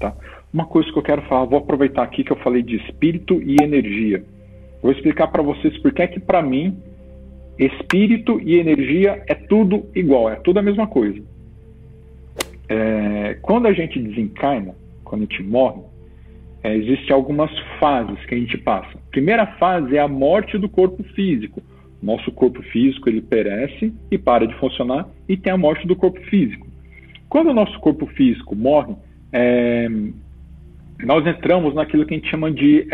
tá? Uma coisa que eu quero falar, vou aproveitar aqui que eu falei de espírito e energia. Vou explicar para vocês porque é que para mim espírito e energia é tudo igual, é tudo a mesma coisa. Quando a gente desencarna, quando a gente morre, existem algumas fases que a gente passa. A primeira fase é a morte do corpo físico. Nosso corpo físico ele perece e para de funcionar e tem a morte do corpo físico. Quando o nosso corpo físico morre, nós entramos naquilo que a gente chama de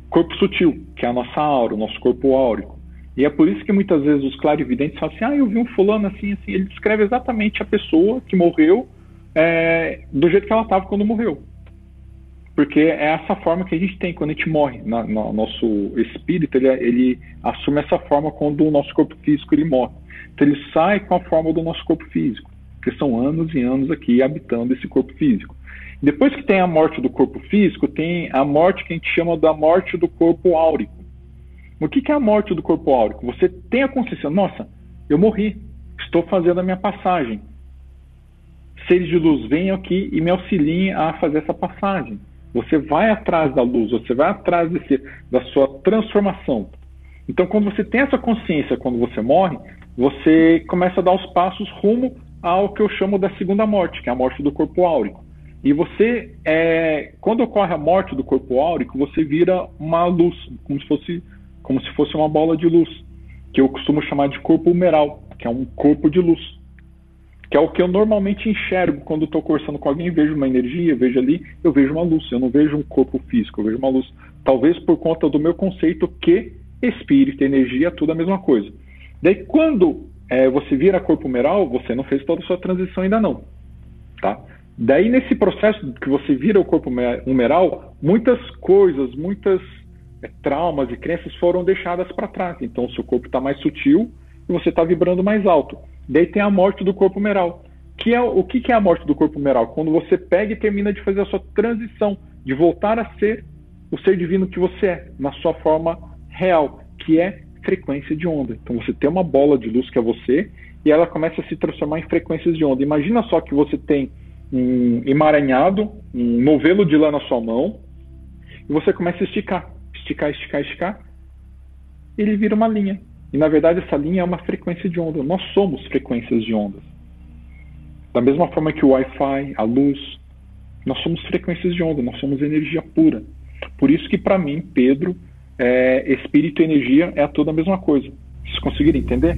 corpo sutil, que é a nossa aura, o nosso corpo áurico. E é por isso que muitas vezes os clarividentes falam assim, eu vi um fulano assim, assim. Ele descreve exatamente a pessoa que morreu do jeito que ela estava quando morreu. Porque é essa forma que a gente tem quando a gente morre. Nosso espírito, ele assume essa forma quando o nosso corpo físico ele morre. Então ele sai com a forma do nosso corpo físico. Porque são anos e anos aqui habitando esse corpo físico. Depois que tem a morte do corpo físico, tem a morte que a gente chama da morte do corpo áurico. O que é a morte do corpo áurico? Você tem a consciência, nossa, eu morri, estou fazendo a minha passagem. Seres de luz, venham aqui e me auxiliem a fazer essa passagem. Você vai atrás da luz, você vai atrás da sua transformação. Então, quando você tem essa consciência, quando você morre, você começa a dar os passos rumo ao que eu chamo da segunda morte, que é a morte do corpo áurico. E você, quando ocorre a morte do corpo áurico, você vira uma luz, como se fosse uma bola de luz, que eu costumo chamar de corpo humeral, que é um corpo de luz. Que é o que eu normalmente enxergo quando estou conversando com alguém, vejo uma energia, vejo ali, eu vejo uma luz, eu não vejo um corpo físico, eu vejo uma luz. Talvez por conta do meu conceito que espírito e energia é tudo a mesma coisa. Daí quando você vira corpo humeral, você não fez toda a sua transição ainda não, tá? Daí nesse processo que você vira o corpo humeral, muitas coisas, muitas traumas e crenças foram deixadas para trás. Então o seu corpo está mais sutil e você está vibrando mais alto. Daí tem a morte do corpo humeral. O que é a morte do corpo humeral? Quando você pega e termina de fazer a sua transição, de voltar a ser o ser divino que você é, na sua forma real, que é frequência de onda. Então você tem uma bola de luz que é você e ela começa a se transformar em frequências de onda. Imagina só que você tem um emaranhado, um novelo de lã na sua mão e você começa a esticar, ele vira uma linha. E na verdade essa linha é uma frequência de onda. Nós somos frequências de ondas. Da mesma forma que o Wi-Fi, a luz, nós somos frequências de onda, nós somos energia pura. Por isso que para mim, Pedro, espírito e energia é toda a mesma coisa. Vocês conseguiram entender?